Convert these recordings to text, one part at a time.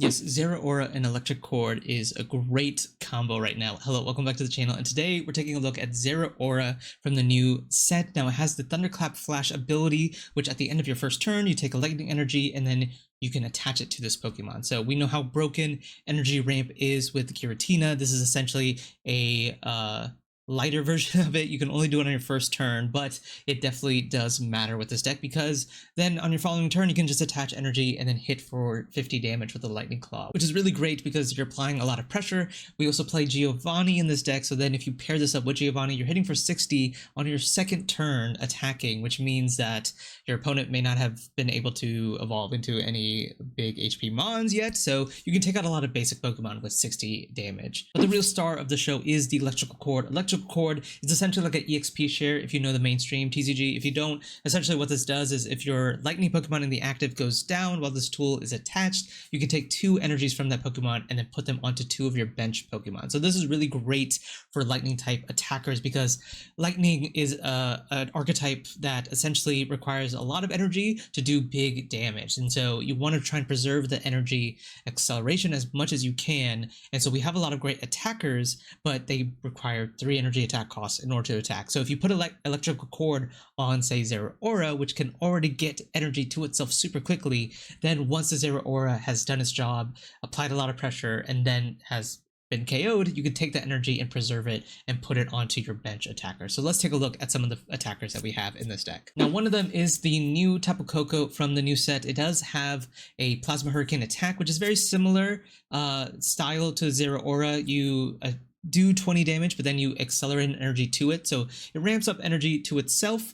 Yes, Zeraora and Electric Cord is a great combo right now. Hello, welcome back to the channel, and today we're taking a look at Zeraora from the new set. Now it has the Thunderclap Flash ability, which at the end of your first turn, you take a Lightning Energy and then you can attach it to this Pokemon. So we know how broken Energy Ramp is with Giratina. This is essentially a lighter version of it. You can only do it on your first turn, but it definitely does matter with this deck because then on your following turn you can just attach energy and then hit for 50 damage with the Lightning Claw, which is really great because you're applying a lot of pressure. We also play Giovanni in this deck, so then if you pair this up with Giovanni, you're hitting for 60 on your second turn attacking, which means that your opponent may not have been able to evolve into any big HP Mons yet, so you can take out a lot of basic Pokemon with 60 damage. But the real star of the show is the Electrical Cord. Electrical Cord is essentially like an EXP share if you know the mainstream TCG. If you don't, essentially what this does is if your Lightning Pokemon in the active goes down while this tool is attached, you can take 2 energies from that Pokemon and then put them onto 2 of your bench Pokemon. So this is really great for Lightning type attackers because Lightning is an archetype that essentially requires a lot of energy to do big damage. And so you want to try and preserve the energy acceleration as much as you can. And so we have a lot of great attackers, but they require 3 energy attack costs in order to attack. So if you put an Electrical Cord on, say, Zeraora, which can already get energy to itself super quickly, then once the Zeraora has done its job, applied a lot of pressure, and then has been KO'd, you can take that energy and preserve it and put it onto your bench attacker. So let's take a look at some of the attackers that we have in this deck. Now, one of them is the new Tapu Koko from the new set. It does have a Plasma Hurricane attack, which is very similar style to Zeraora. You do 20 damage, but then you accelerate energy to it. So it ramps up energy to itself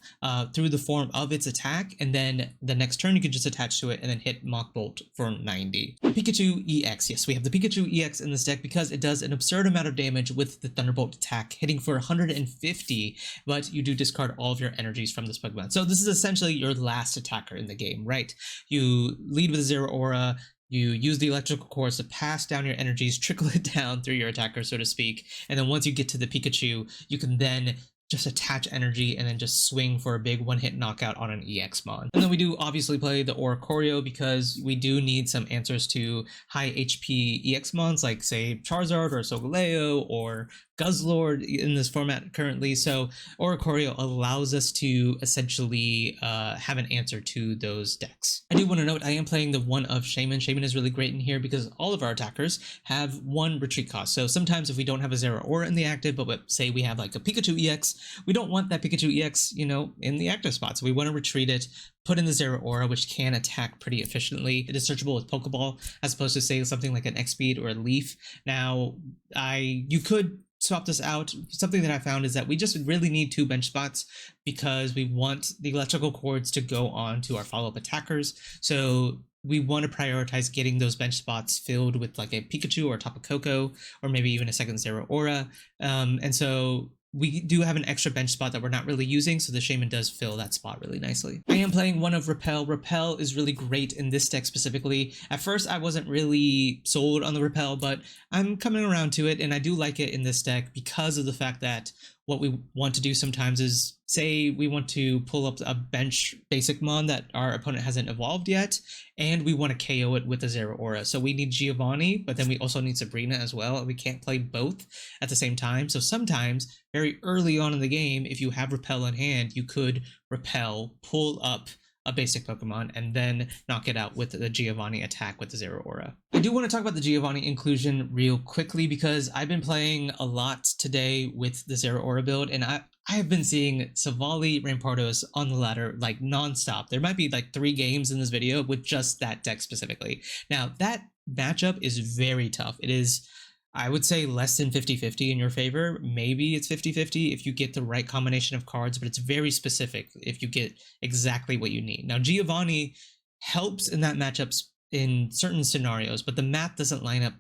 through the form of its attack, and then the next turn you can just attach to it and then hit Mach Bolt for 90. Pikachu EX. Yes, we have the Pikachu EX in this deck because it does an absurd amount of damage with the Thunderbolt attack, hitting for 150, but you do discard all of your energies from this Pokemon. So this is essentially your last attacker in the game, right? You lead with Zeraora, you use the Electrical Cords to pass down your energies, trickle it down through your attacker, so to speak. And then once you get to the Pikachu, you can then just attach energy and then just swing for a big one-hit knockout on an EX Mon. And then we do obviously play the Oricorio because we do need some answers to high HP EX Mons like, say, Charizard or Solgaleo or Guzzlord in this format currently. So Oricorio allows us to essentially have an answer to those decks. I do want to note I am playing the one of Shaman. Shaman is really great in here because all of our attackers have 1 retreat cost. So sometimes if we don't have a Zeraora in the active, but say we have like a Pikachu EX, we don't want that Pikachu EX, you know, in the active spot. So we want to retreat it, put in the Zeraora, which can attack pretty efficiently. It is searchable with Pokeball as opposed to, say, something like an X-Speed or a Leaf. Now, you could swap this out. Something that I found is that we just really need 2 bench spots because we want the Electrical Cords to go on to our follow-up attackers. So we want to prioritize getting those bench spots filled with like a Pikachu or a Tapu Koko or maybe even a second Zeraora. And so we do have an extra bench spot that we're not really using, so the Shaman does fill that spot really nicely. I am playing one of Repel. Repel is really great in this deck specifically. At first, I wasn't really sold on the Repel, but I'm coming around to it, and I do like it in this deck because of the fact that what we want to do sometimes is, say we want to pull up a bench basic mon that our opponent hasn't evolved yet, and we want to KO it with a Zeraora. So we need Giovanni, but then we also need Sabrina as well, and we can't play both at the same time. So sometimes, very early on in the game, if you have Repel in hand, you could Repel, pull up a basic Pokemon, and then knock it out with the Giovanni attack with the Zeraora. I do want to talk about the Giovanni inclusion real quickly because I've been playing a lot today with the Zeraora build, and I have been seeing Silvally Rampardos on the ladder like nonstop. There might be like 3 games in this video with just that deck specifically. Now, that matchup is very tough. It is, I would say, less than 50-50 in your favor. Maybe it's 50-50 if you get the right combination of cards, but it's very specific if you get exactly what you need. Now, Giovanni helps in that matchup in certain scenarios, but the math doesn't line up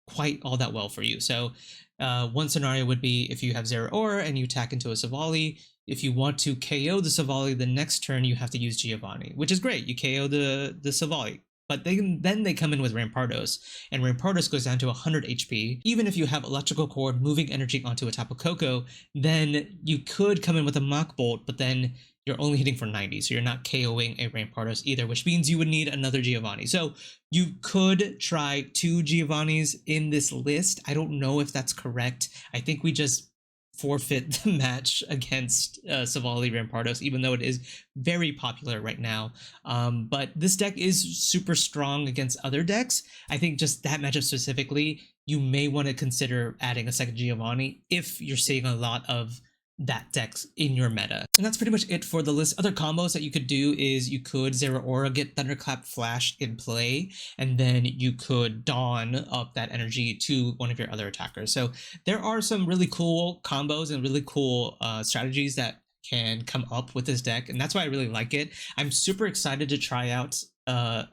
quite all that well for you. So one scenario would be if you have Zeraora and you attack into a Silvally. If you want to KO the Silvally the next turn, you have to use Giovanni, which is great. You KO the Silvally. But then they come in with Rampardos, and Rampardos goes down to 100 HP. Even if you have Electrical Cord moving energy onto a Tapu Koko, then you could come in with a Mach Bolt, but then you're only hitting for 90, so you're not KOing a Rampardos either, which means you would need another Giovanni. So you could try 2 Giovannis in this list. I don't know if that's correct. I think we just forfeit the match against Silvally Rampardos, even though it is very popular right now. But this deck is super strong against other decks. I think just that matchup specifically, you may want to consider adding a second Giovanni if you're seeing a lot of that deck's in your meta. And that's pretty much it for the list. Other combos that you could do is you could Zeraora, get Thunderclap Flash in play, and then you could Dawn up that energy to one of your other attackers. So there are some really cool combos and really cool strategies that can come up with this deck, and that's why I really like it. I'm super excited to try out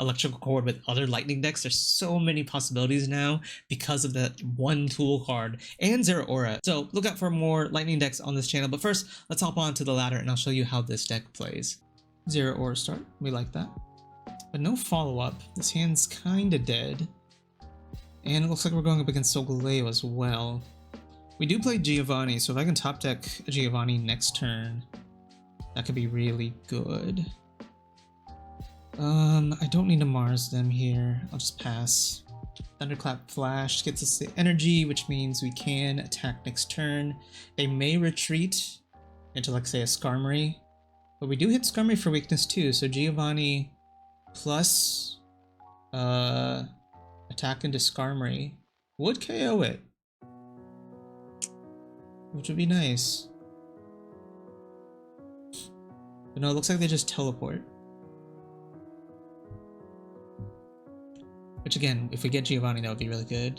Electrical Cord with other Lightning decks. There's so many possibilities now because of that one tool card and Zeraora. So look out for more Lightning decks on this channel. But first, let's hop on to the ladder and I'll show you how this deck plays. Zeraora start. We like that. But no follow-up. This hand's kinda dead. And it looks like we're going up against Solgaleo as well. We do play Giovanni, so if I can top deck a Giovanni next turn, that could be really good. I don't need to Mars them here. I'll just pass. Thunderclap Flash gets us the energy, which means we can attack next turn. They may retreat into, like, say, a Skarmory, but we do hit Skarmory for weakness too, so Giovanni plus attack into Skarmory would KO it, which would be nice. But no, it looks like they just teleport. Which again, if we get Giovanni, that would be really good.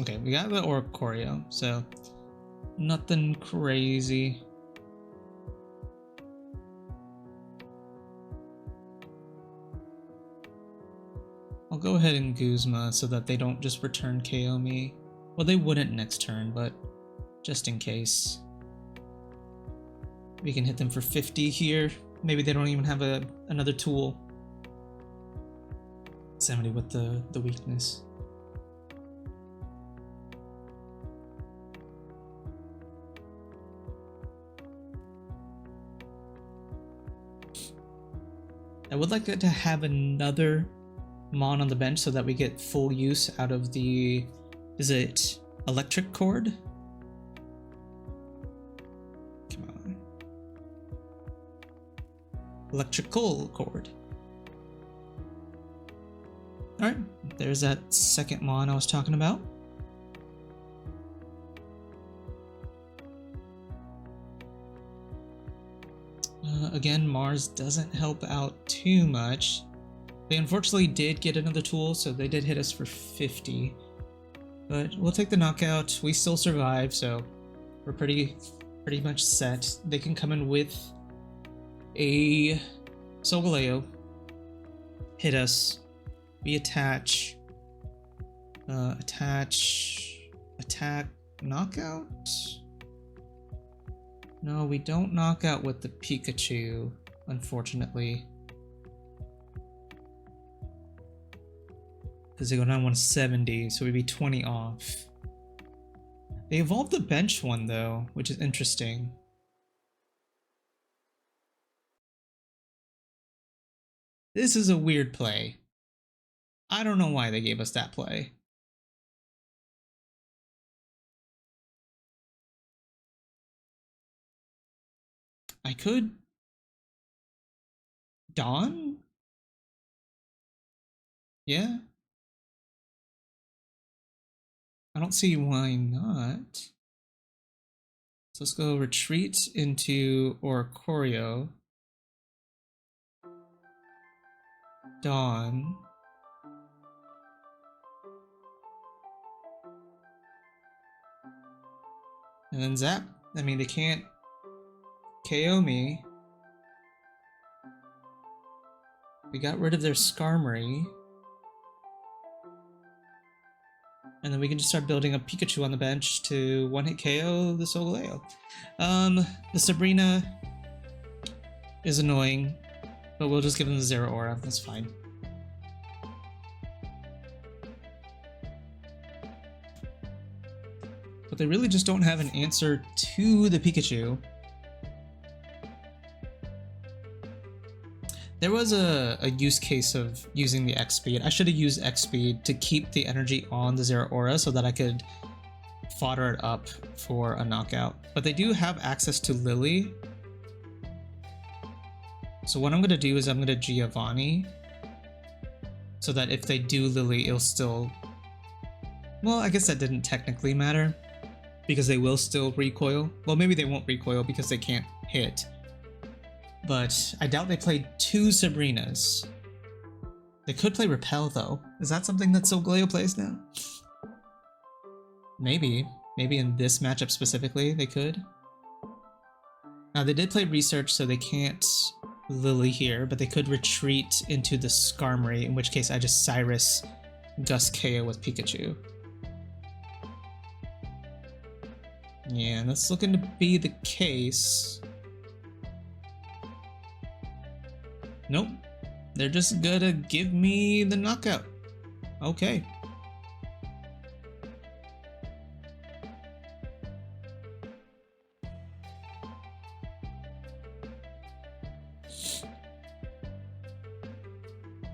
Okay, we got the Oricorio, so nothing crazy. I'll go ahead and Guzma so that they don't just return KO me. Well, they wouldn't next turn, but just in case. We can hit them for 50 here. Maybe they don't even have another tool. 70 with the weakness. I would like to have another Mon on the bench so that we get full use out of the, is it Electric Cord? Come on. Electrical Cord. Alright, there's that second Mon I was talking about. Again, Mars doesn't help out too much. They unfortunately did get another tool, so they did hit us for 50. But we'll take the knockout. We still survive, so we're pretty much set. They can come in with a Solgaleo, hit us. We attach, attack, knockout? No, we don't knock out with the Pikachu, unfortunately. Because they go down 170, so we'd be 20 off. They evolved the bench one though, which is interesting. This is a weird play. I don't know why they gave us that play. I could Dawn? Yeah. I don't see why not. So let's go retreat into Oricorio. Dawn. And then zap. I mean, they can't KO me. We got rid of their Skarmory. And then we can just start building a Pikachu on the bench to one-hit KO the Solgaleo. The Sabrina is annoying, but we'll just give them the Zeraora. That's fine. But they really just don't have an answer to the Pikachu. There was a use case of using the X speed. I should have used X speed to keep the energy on the Zeraora so that I could fodder it up for a knockout. But they do have access to Lily. So what I'm going to do is I'm going to Giovanni so that if they do Lily, it'll still... Well, I guess that didn't technically matter because they will still recoil. Well, maybe they won't recoil because they can't hit. But I doubt they played 2 Sabrinas. They could play Repel though. Is that something that Solgaleo plays now? Maybe. Maybe in this matchup specifically they could. Now they did play Research, so they can't Lily here, but they could retreat into the Skarmory, in which case I just Cyrus Gus KO with Pikachu. Yeah, that's looking to be the case. Nope. They're just gonna give me the knockout. Okay.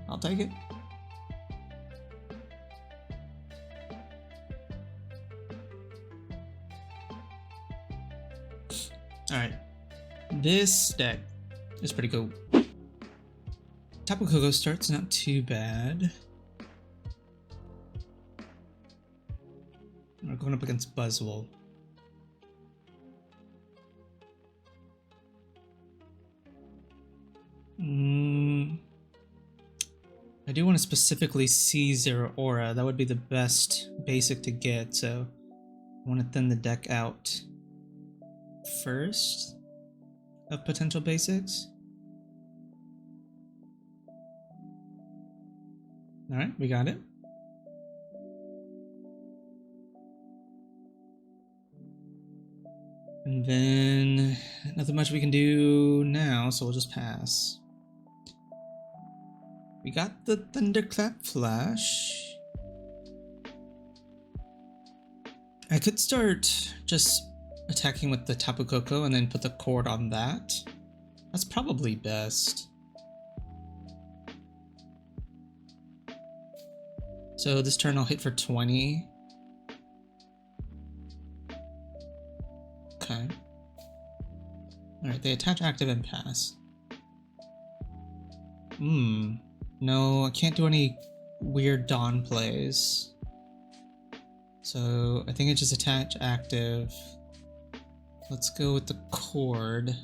I'll take it. Alright. This deck is pretty cool. Tapu Koko starts not too bad. We're going up against Buzzwole. I do want to specifically see Zeraora. That would be the best basic to get, so I want to thin the deck out first of potential basics. Alright, we got it. And then nothing much we can do now, so we'll just pass. We got the Thunderclap Flash. I could start just attacking with the Tapu Koko and then put the cord on that. That's probably best. So this turn I'll hit for 20. Okay. Alright, they attach, active, and pass. No, I can't do any weird Dawn plays. So I think I just attach, active. Let's go with the cord.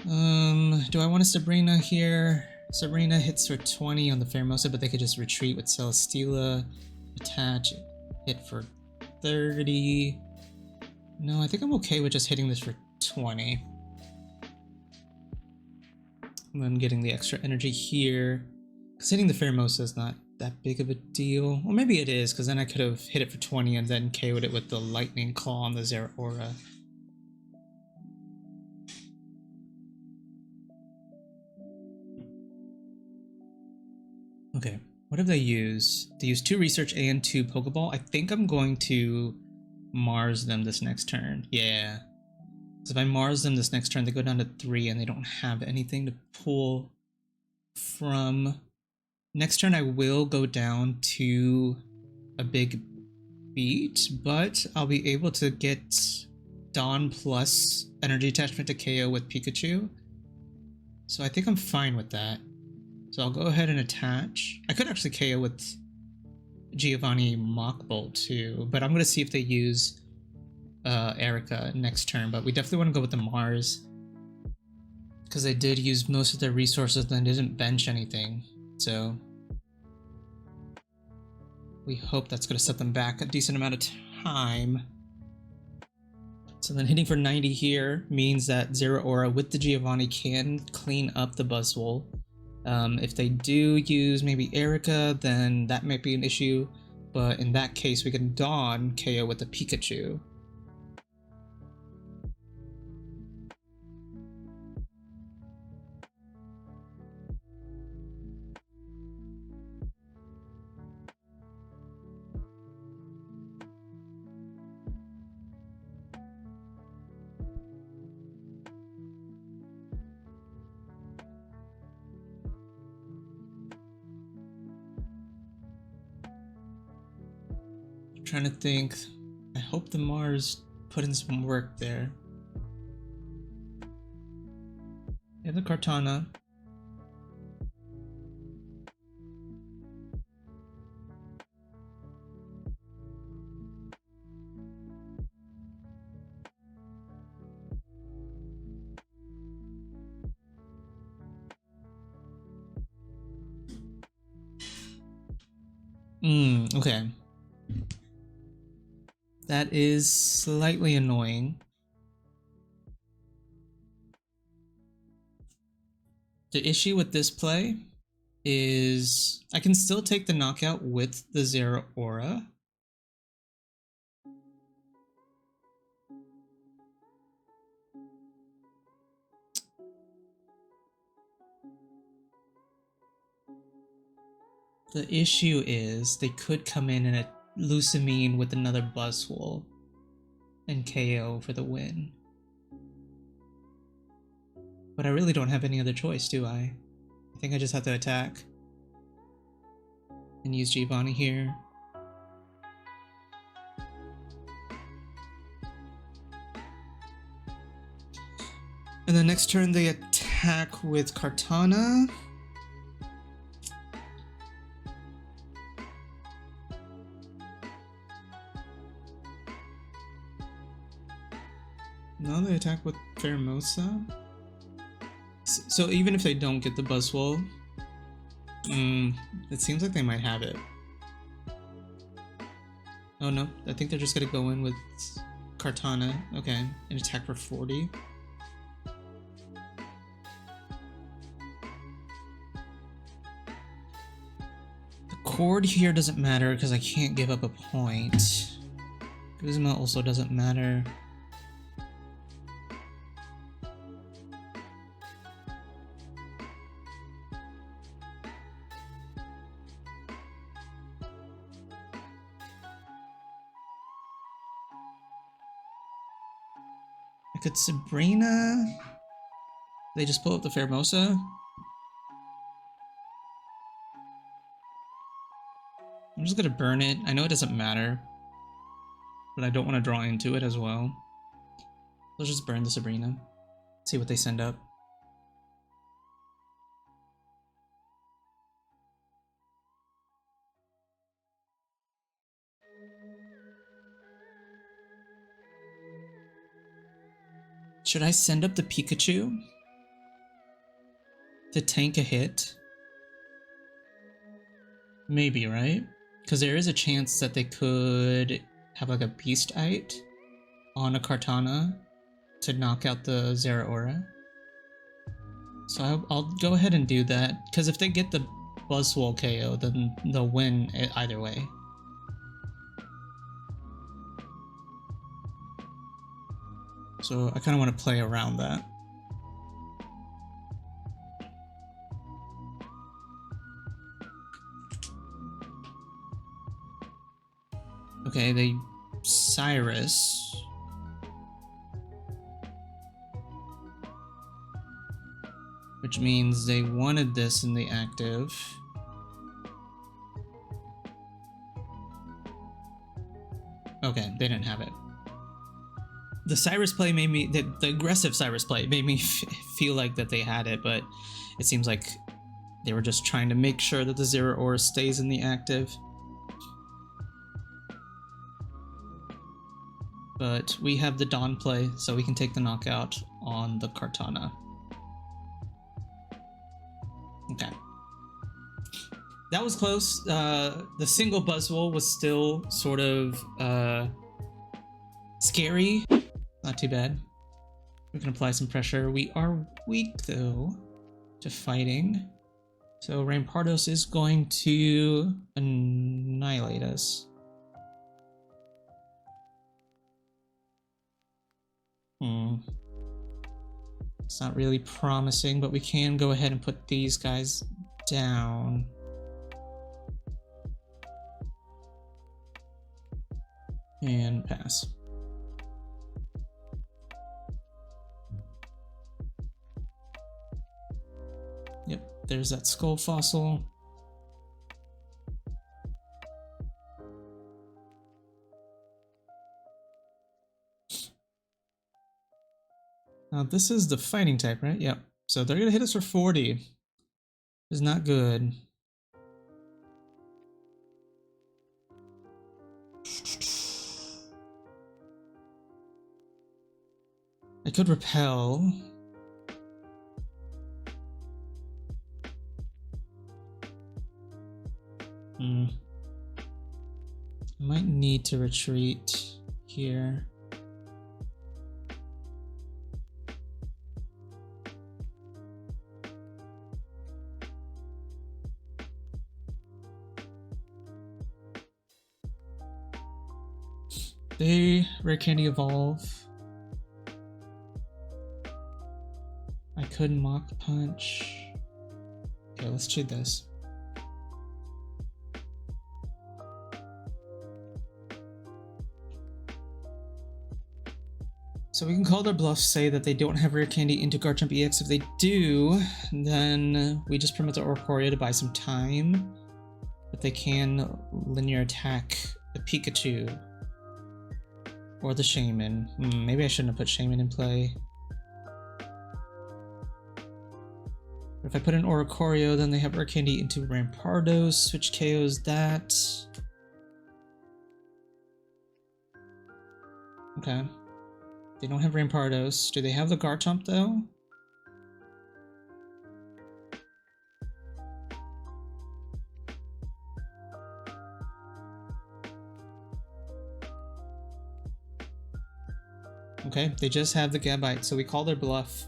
Do I want a Sabrina here? Sabrina hits for 20 on the Pheromosa, but they could just retreat with Celesteela, attach, hit for 30. No, I think I'm okay with just hitting this for 20. And then getting the extra energy here. Because hitting the Pheromosa is not that big of a deal. Or maybe it is, because then I could have hit it for 20 and then KO'd it with the Lightning Claw on the Zeraora. Okay, what have they used? They used 2 Research and 2 Pokeball. I think I'm going to Mars them this next turn. Yeah. So if I Mars them this next turn, they go down to 3 and they don't have anything to pull from. Next turn I will go down to a big beat, but I'll be able to get Dawn plus energy attachment to KO with Pikachu. So I think I'm fine with that. So I'll go ahead and attach. I could actually KO with Giovanni Mach Bolt too, but I'm going to see if they use Erica next turn, but we definitely want to go with the Mars because they did use most of their resources and didn't bench anything, so we hope that's going to set them back a decent amount of time. So then hitting for 90 here means that Zeraora with the Giovanni can clean up the Buzzwole. If they do use maybe Erica, then that might be an issue, but in that case we can Dawn KO with the Pikachu. trying to think. I hope the Mars put in some work there. We have the Kartana. Okay. That is slightly annoying. The issue with this play is I can still take the knockout with the Zeraora. The issue is they could come in and Lucamine with another Buzzwole and KO for the win. But I really don't have any other choice, do I? I think I just have to attack and use Giovanni here. And the next turn they attack with Kartana. No, they attack with Pheromosa. So even if they don't get the Buzzwole, it seems like they might have it. Oh no, I think they're just gonna go in with Kartana, okay, and attack for 40. The cord here doesn't matter because I can't give up a point. Guzma also doesn't matter. Could Sabrina? They just pull up the Pheromosa? I'm just gonna burn it. I know it doesn't matter, but I don't want to draw into it as well. Let's just burn the Sabrina. See what they send up. Should I send up the Pikachu to tank a hit? Maybe, right? Because there is a chance that they could have like a Beastite on a Kartana to knock out the Zeraora. So I'll go ahead and do that, because if they get the Buzzwole KO, then they'll win either way. So I kind of want to play around that. Okay, they Cyrus. Which means they wanted this in the active. Okay, they didn't have it. The Cyrus play made me, the aggressive Cyrus play made me feel like that they had it, but it seems like they were just trying to make sure that the Zeraora stays in the active. But we have the Dawn play, so we can take the knockout on the Kartana. Okay. That was close. The single Buzzwole was still sort of scary. Not too bad. We can apply some pressure. We are weak, though, to fighting. So Rampardos is going to annihilate us. It's not really promising, but we can go ahead and put these guys down. And pass. Yep, there's that skull fossil. Now this is the fighting type, right? Yep. So they're gonna hit us for 40. Is not good. I could repel. I might need to retreat here. They rare candy evolve. I could mock punch. Okay, let's do this. So we can call their bluff, say that they don't have rare candy into Garchomp EX. If they do, then we just permit the Oricorio to buy some time. But they can linear attack the Pikachu. Or the Shaman. Maybe I shouldn't have put Shaman in play. But if I put an Oricorio, then they have rare candy into Rampardos, which KOs that. Okay. They don't have Rampardos. Do they have the Garchomp though? Okay, they just have the Gabite, so we call their bluff.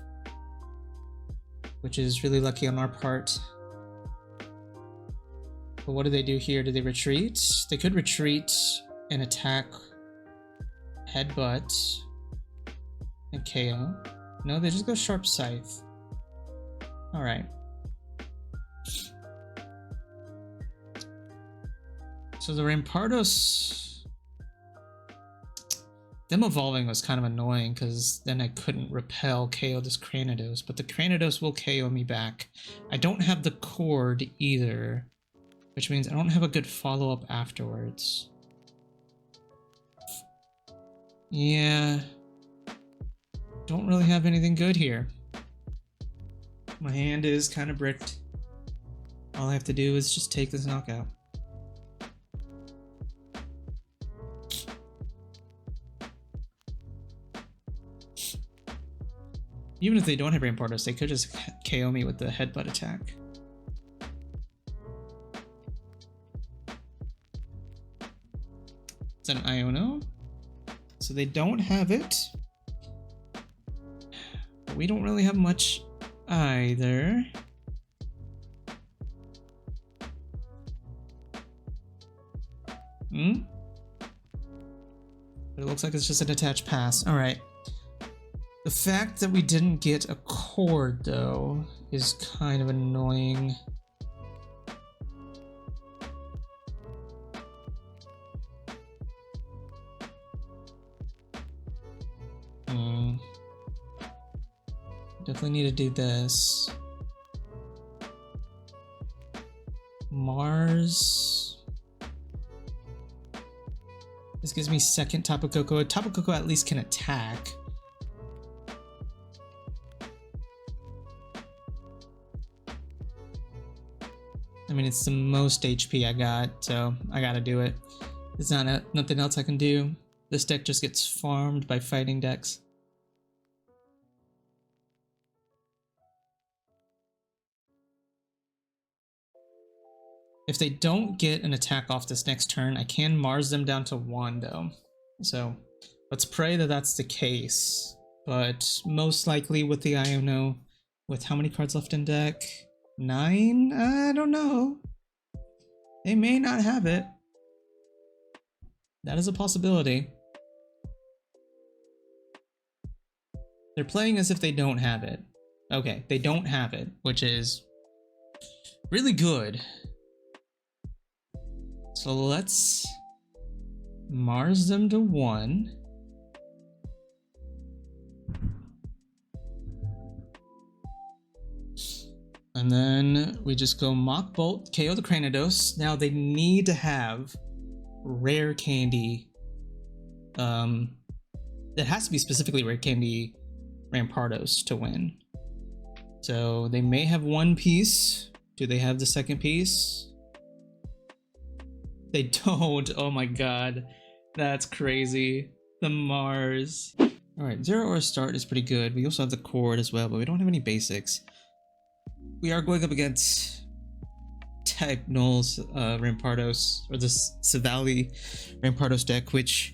Which is really lucky on our part. But what do they do here? Do they retreat? They could retreat and attack Headbutt and KO. No, they just go Sharp Scythe. Alright. So the Rampardos, them evolving was kind of annoying because then I couldn't repel KO this Cranidos, but the Cranidos will KO me back. I don't have the cord either, which means I don't have a good follow-up afterwards. Yeah. Don't really have anything good here. My hand is kind of bricked. All I have to do is just take this knockout. Even if they don't have Rampardos, they could just KO me with the Headbutt attack. Is that an Iono? So they don't have it. But we don't really have much either. But it looks like it's just an attached pass. Alright. The fact that we didn't get a cord, though, is kind of annoying. Definitely need to do this. Mars. This gives me second Tapu Koko. Tapu Koko at least can attack. I mean, it's the most HP I got, so I gotta do it. There's nothing else I can do. This deck just gets farmed by fighting decks. If they don't get an attack off this next turn, I can Mars them down to 1 though. So let's pray that that's the case. But most likely with the Iono, with how many cards left in deck? 9? I don't know. They may not have it. That is a possibility. They're playing as if they don't have it. Okay, they don't have it, which is really good. So let's Mars them to 1. And then we just go Mach Bolt, KO the Cranidos. Now they need to have rare candy. It has to be specifically rare candy Rampardos to win. So they may have one piece. Do they have the second piece? They don't. Oh my god. That's crazy. The Mars. Alright, Zeraora start is pretty good. We also have the Cord as well, but we don't have any basics. We are going up against type Null's Rampardos, or the Silvally Rampardos deck, which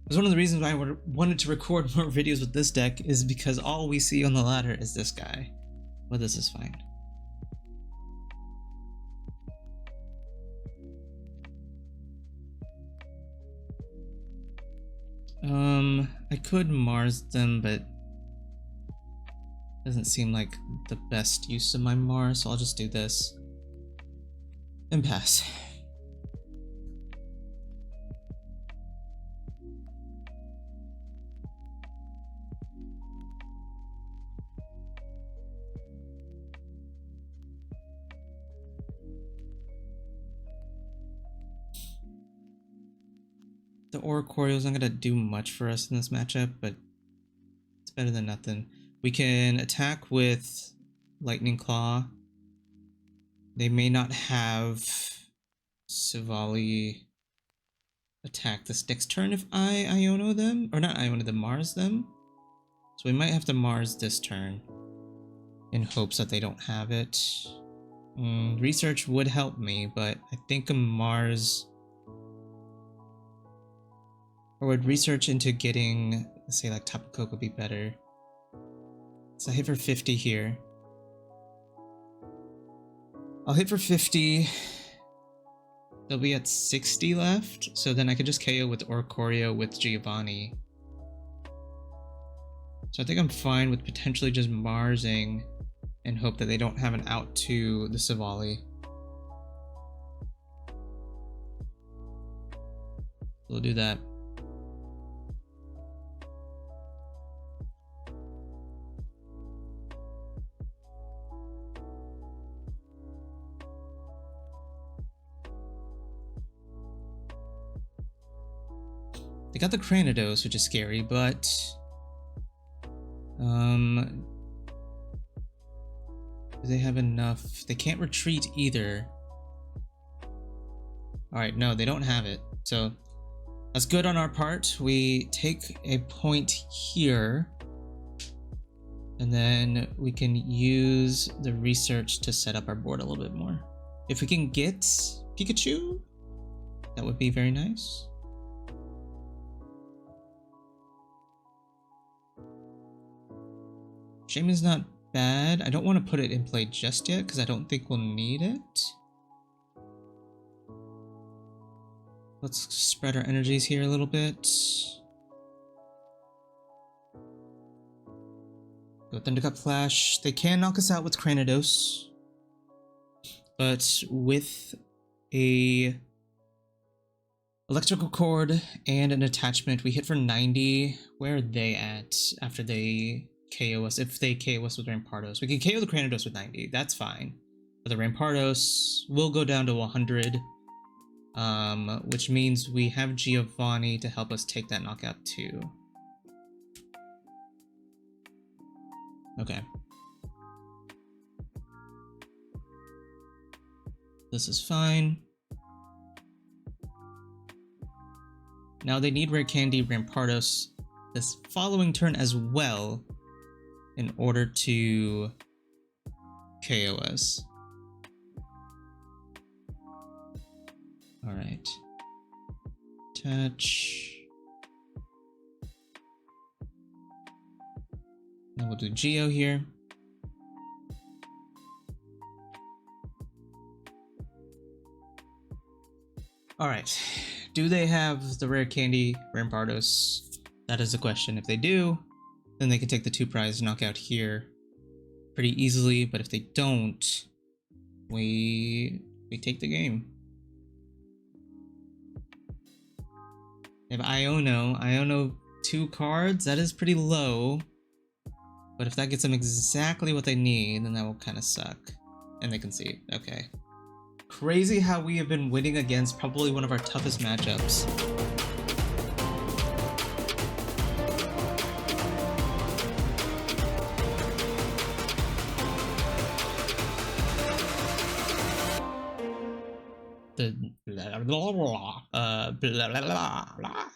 is one of the reasons why I wanted to record more videos with this deck, is because all we see on the ladder is this guy. But this is fine. I could Mars them, but doesn't seem like the best use of my Mars, so I'll just do this and pass. The Oricorio isn't going to do much for us in this matchup, but it's better than nothing. We can attack with Lightning Claw. They may not have Silvally attack this next turn if I Iono them, or not Iono them, Mars them. So we might have to Mars this turn in hopes that they don't have it. Research would help me, but I think a Mars... Or would research into getting, let's say, like Tapu Koko would be better. So I hit for 50 here. I'll hit for 50. They'll be at 60 left, so then I could just KO with Oricorio with Giovanni. So I think I'm fine with potentially just Marsing and hope that they don't have an out to the Silvally. We'll do that. They got the Cranidos, which is scary, but do they have enough? They can't retreat either. Alright, no, they don't have it. So that's good on our part. We take a point here, and then we can use the research to set up our board a little bit more. If we can get Pikachu, that would be very nice. Shaman's not bad. I don't want to put it in play just yet because I don't think we'll need it. Let's spread our energies here a little bit. Go Thundercup Flash. They can knock us out with Cranidos, but with a electrical cord and an attachment, we hit for 90. Where are they at after they KO us? If they KO us with Rampardos, we can KO the Cranidos with 90. That's fine. But the Rampardos will go down to 100, which means we have Giovanni to help us take that knockout too. Okay. This is fine. Now they need Rare Candy Rampardos this following turn as well in order to KO us. Alright. Touch. And we'll do Geo here. Alright. Do they have the Rare Candy Rampardos? That is the question. If they do, then they can take the 2 prize knockout here pretty easily, but if they don't, we take the game. They have Iono 2 cards. That is pretty low, but if that gets them exactly what they need, then that will kind of suck. And they can see it. Okay. Crazy how we have been winning against probably one of our toughest matchups. the blah, blah, blah, blah, blah, blah, blah.